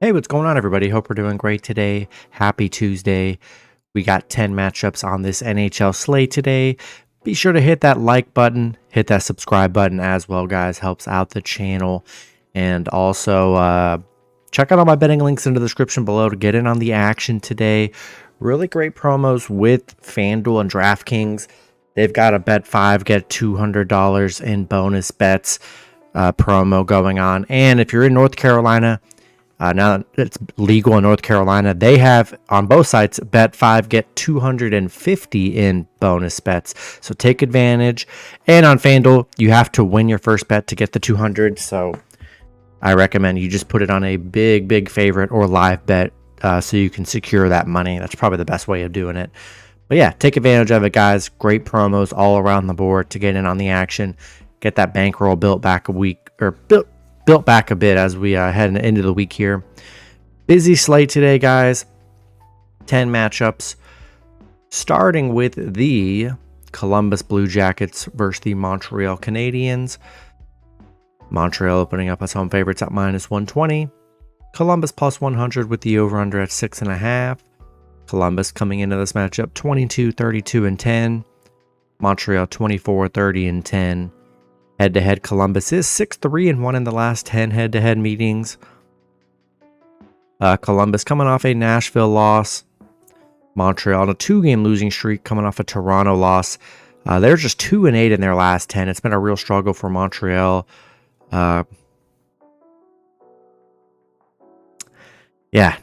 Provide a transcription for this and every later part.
Hey, what's going on, everybody? Hope we're doing great today. Happy Tuesday. We got 10 matchups on this NHL slate today. Be sure to hit that like button, hit that subscribe button as well, guys. Helps out the channel. And also, check out all my betting links in the description below to get in on the action today. Really great promos with FanDuel and DraftKings. They've got a bet 5, get $200 in bonus bets promo going on. And if you're in North Carolina, now it's legal in North Carolina, they have on both sites bet 5 get 250 in bonus bets. So take advantage. And on FanDuel, you have to win your first bet to get the 200. So I recommend you just put it on a big favorite or live bet so you can secure that money. That's probably the best way of doing it. But yeah, take advantage of it, guys. Great promos all around the board to get in on the action. Get that bankroll built back a bit as we head into the week here. Busy slate today, guys. 10 matchups. Starting with the Columbus Blue Jackets versus the Montreal Canadiens. Montreal opening up as home favorites at -120. Columbus +100 with the over-under at 6.5. Columbus coming into this matchup 22-32-10. Montreal 24-30-10. Head-to-head, Columbus is 6-3-1 in the last 10 head-to-head meetings. Columbus coming off a Nashville loss. Montreal on a 2-game losing streak coming off a Toronto loss. They're just 2-8 in their last 10. It's been a real struggle for Montreal. Yeah,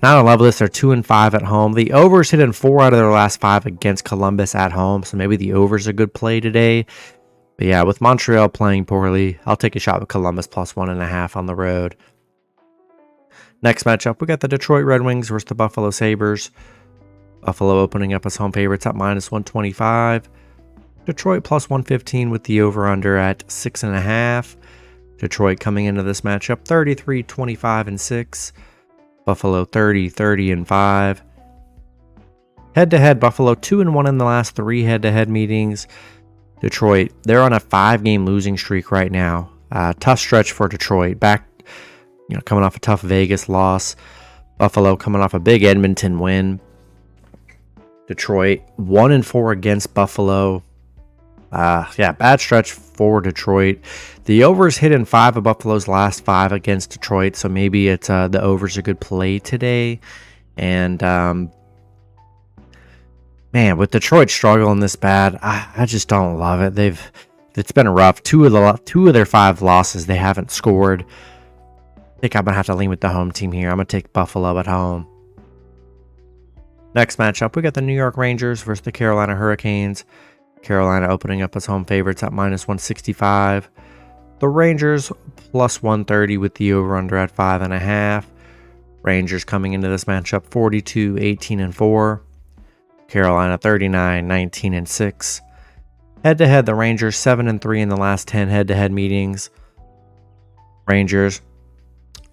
not on level list. They're 2-5 at home. The overs hit in 4 out of their last 5 against Columbus at home, so maybe the over's a good play today. But yeah, with Montreal playing poorly, I'll take a shot with Columbus +1.5 on the road. Next matchup, we got the Detroit Red Wings versus the Buffalo Sabres. Buffalo opening up as home favorites at -125. Detroit +115 with the over-under at 6.5. Detroit coming into this matchup 33-25-6. Buffalo 30-30-5. Head-to-head, Buffalo 2-1 in the last 3 head-to-head meetings. Detroit, they're on a 5-game losing streak right now. Tough stretch for Detroit. Coming off a tough Vegas loss. Buffalo coming off a big Edmonton win. Detroit 1-4 against Buffalo. Bad stretch for Detroit. The overs hit in 5 of Buffalo's last 5 against Detroit, so maybe it's the overs a good play today. And man, with Detroit struggling this bad, I just don't love it. It's been rough. Two of their 5 losses, they haven't scored. I think I'm gonna have to lean with the home team here. I'm gonna take Buffalo at home. Next matchup, we got the New York Rangers versus the Carolina Hurricanes. Carolina opening up as home favorites at -165. The Rangers +130 with the over-under at 5.5. Rangers coming into this matchup 42-18-4. Carolina 39-19-6. Head-to-head, the Rangers 7-3 in the last 10 head-to-head meetings. Rangers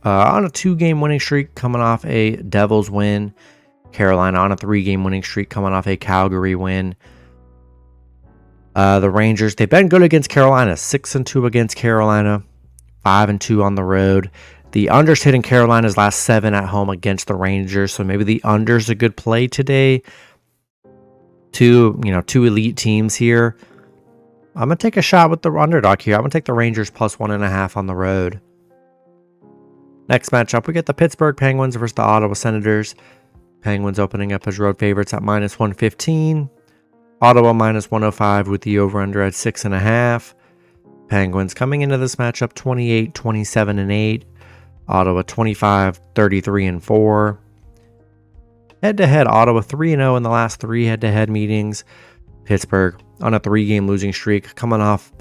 on a 2-game winning streak coming off a Devils win. Carolina on a 3-game winning streak coming off a Calgary win. The Rangers, they've been good against Carolina. 6-2 against Carolina. 5-2 on the road. The unders hitting Carolina's last 7 at home against the Rangers, so maybe the under's a good play today. Two elite teams here. I'm going to take a shot with the underdog here. I'm going to take the Rangers +1.5 on the road. Next matchup, we get the Pittsburgh Penguins versus the Ottawa Senators. Penguins opening up as road favorites at -115. Ottawa -105 with the over-under at 6.5. Penguins coming into this matchup 28-27-8. Ottawa 25-33-4. Head-to-head, Ottawa 3-0 in the last 3 head-to-head meetings. Pittsburgh on a 3-game losing streak, coming off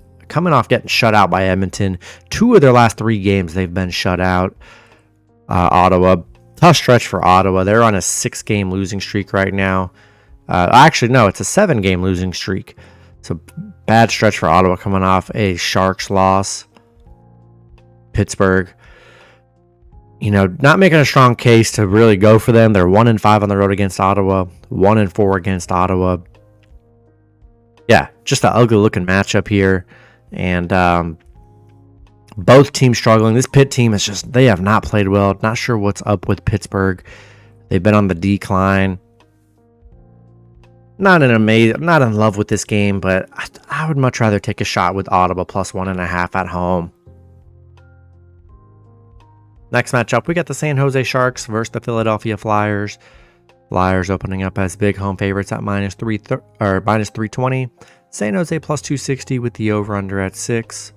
getting shut out by Edmonton. 2 of their last 3 games they've been shut out. Ottawa, tough stretch for Ottawa. They're on a 6-game losing streak right now. Actually, no, it's a 7-game losing streak. So bad stretch for Ottawa coming off a Sharks loss. Pittsburgh, not making a strong case to really go for them. They're 1-5 on the road against Ottawa, 1-4 against Ottawa. Yeah, just an ugly looking matchup here. And Both teams struggling. This Pitt team is just, they have not played well. Not sure what's up with Pittsburgh. They've been on the decline. Not in love with this game, but I would much rather take a shot with Ottawa plus 1.5 at home. Next matchup, we got the San Jose Sharks versus the Philadelphia Flyers. Flyers opening up as big home favorites at minus 320. San Jose plus 260 with the over-under at 6.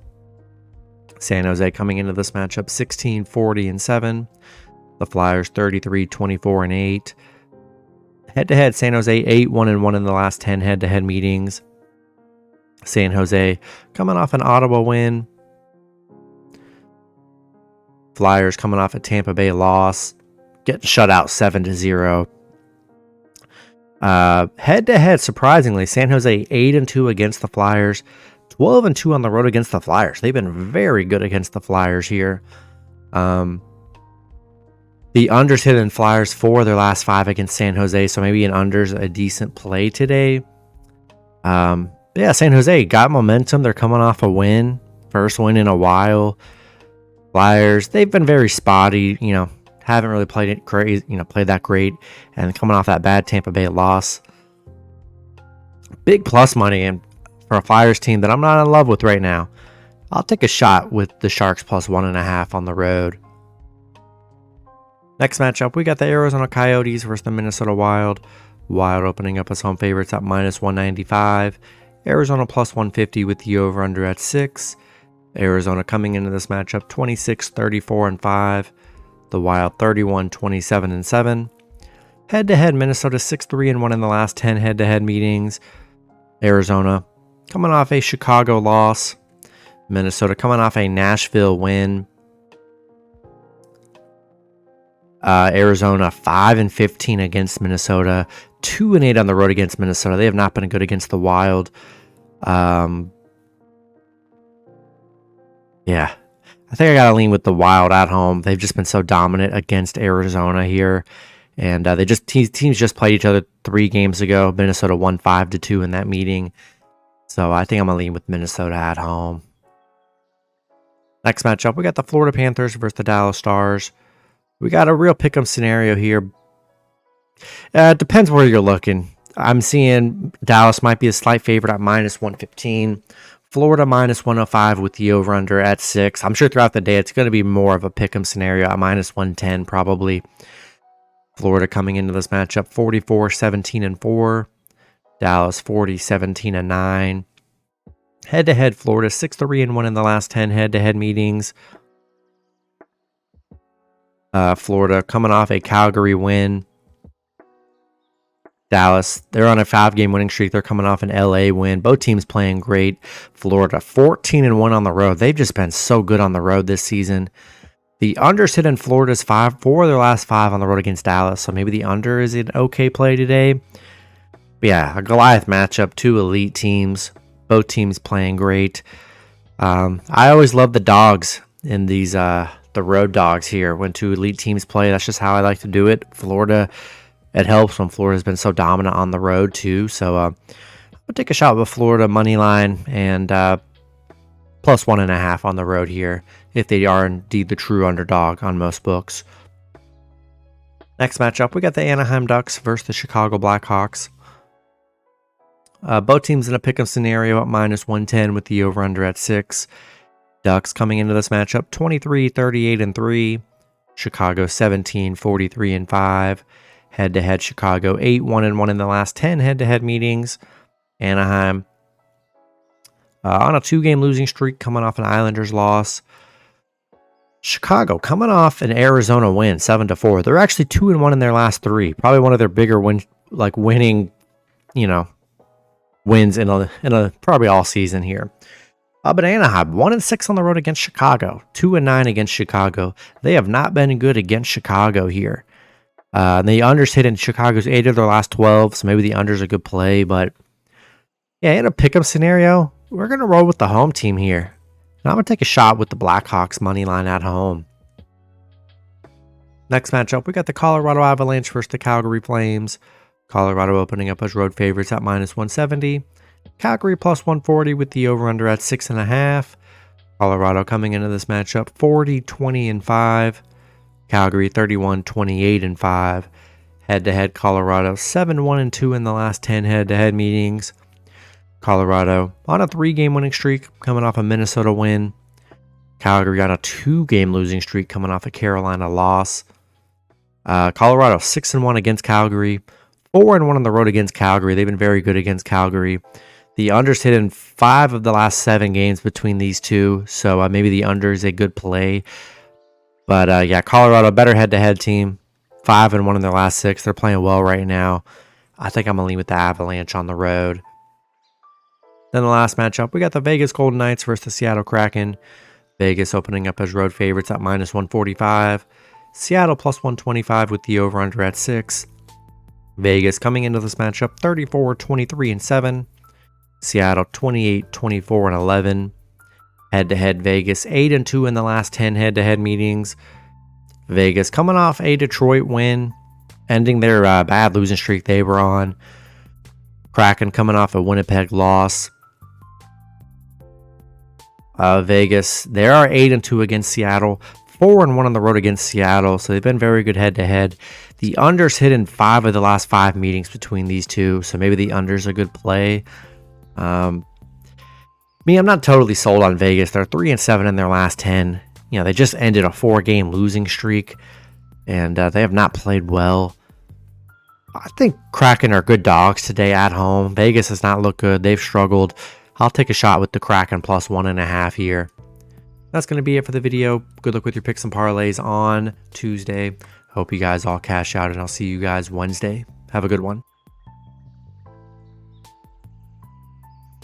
San Jose coming into this matchup 16-40-7. The Flyers 33-24-8. Head-to-head, San Jose 8-1-1 in the last 10 head-to-head meetings. San Jose coming off an Ottawa win. Flyers coming off a Tampa Bay loss, getting shut out 7-0. Head-to-head, surprisingly, San Jose 8-2 against the Flyers, 12-2 on the road against the Flyers. They've been very good against the Flyers here. The unders hit in Flyers 4 of their last 5 against San Jose, so maybe an unders a decent play today. Yeah, San Jose got momentum. They're coming off a win, first win in a while. Flyers, they've been very spotty, haven't really played it great, played that great, and coming off that bad Tampa Bay loss. Big plus money and for a Flyers team that I'm not in love with right now. I'll take a shot with the Sharks plus 1.5 on the road. Next matchup, we got the Arizona Coyotes versus the Minnesota Wild. Wild opening up as home favorites at minus 195. Arizona plus 150 with the over-under at 6. Arizona coming into this matchup 26-34-5. The Wild 31-27-7. Head-to-head, Minnesota 6-3-1 in the last 10 head-to-head meetings. Arizona coming off a Chicago loss. Minnesota coming off a Nashville win. Arizona 5-15 against Minnesota, 2-8 on the road against Minnesota. They have not been good against the Wild. Yeah, I think I gotta lean with the Wild at home. They've just been so dominant against Arizona here, and teams just played each other 3 games ago. Minnesota won 5-2 in that meeting, so I think I'm gonna lean with Minnesota at home. Next matchup, we got the Florida Panthers versus the Dallas Stars. We got a real pick'em scenario here. It depends where you're looking. I'm seeing Dallas might be a slight favorite at minus 115. Florida minus 105 with the over-under at 6. I'm sure throughout the day it's going to be more of a pick'em scenario at minus 110 probably. Florida coming into this matchup 44-17-4. Dallas 40-17-9. Head-to-head, Florida 6-3-1 in the last 10 head-to-head meetings. Florida coming off a Calgary win. Dallas, they're on a 5-game winning streak. They're coming off an LA win. Both teams playing great. Florida 14-1 on the road. They've just been so good on the road this season. The unders hit in Florida's 4 of their last 5 on the road against Dallas. So maybe the under is an okay play today. But yeah, a Goliath matchup. 2 elite teams. Both teams playing great. I always love the dogs in these the road dogs here when 2 elite teams play. That's just how I like to do it. Florida, it helps when Florida's been so dominant on the road too. So I'll take a shot with Florida money line and plus 1.5 on the road here if they are indeed the true underdog on most books. Next matchup, we got the Anaheim Ducks versus the Chicago Blackhawks. Both teams in a pick'em scenario at minus 110 with the over-under at 6. Ducks coming into this matchup 23-38-3. Chicago 17-43-5. Head-to-head, Chicago 8-1-1 in the last 10 head-to-head meetings. Anaheim on a 2-game losing streak coming off an Islanders loss. Chicago coming off an Arizona win 7-4. They're actually 2-1 in their last 3. Probably one of their bigger winning, wins in a probably all season here. But Anaheim 1-6 on the road against Chicago, 2-9 against Chicago. They have not been good against Chicago here. The unders hit in Chicago's 8 of their last 12, so maybe the unders a good play. But yeah, in a pick'em scenario, we're gonna roll with the home team here. And I'm gonna take a shot with the Blackhawks money line at home. Next matchup, we got the Colorado Avalanche versus the Calgary Flames. Colorado opening up as road favorites at minus 170. Calgary plus 140 with the over-under at 6.5. Colorado coming into this matchup 40-20-5. Calgary 31-28-5. Head-to-head Colorado 7-1-2 in the last 10 head-to-head meetings. Colorado on a 3-game winning streak coming off a Minnesota win. Calgary on a 2-game losing streak coming off a Carolina loss. Colorado 6-1 against Calgary. 4-1 on the road against Calgary. They've been very good against Calgary. The under's hit in 5 of the last 7 games between these two, so maybe the under is a good play. But yeah, Colorado, better head-to-head team. 5-1 in their last 6. They're playing well right now. I think I'm going to lean with the Avalanche on the road. Then the last matchup, we got the Vegas Golden Knights versus the Seattle Kraken. Vegas opening up as road favorites at -145. Seattle +125 with the over-under at 6. Vegas coming into this matchup 34-23-7. Seattle 28-24-11. Head-to-head Vegas 8-2 in the last 10 head-to-head meetings. Vegas coming off a Detroit win, ending their bad losing streak they were on. Kraken coming off a Winnipeg loss. Vegas, they are 8-2 against Seattle. 4-1 on the road against Seattle, so they've been very good head-to-head. The under's hit in 5 of the last 5 meetings between these two, so maybe the under's a good play. I'm not totally sold on Vegas. They're 3-7 in their last 10. You know, they just ended a 4-game losing streak, and they have not played well. I think Kraken are good dogs today at home. Vegas does not look good. They've struggled. I'll take a shot with the Kraken +1.5 here. That's going to be it for the video. Good luck with your picks and parlays on Tuesday. Hope you guys all cash out, and I'll see you guys Wednesday. Have a good one.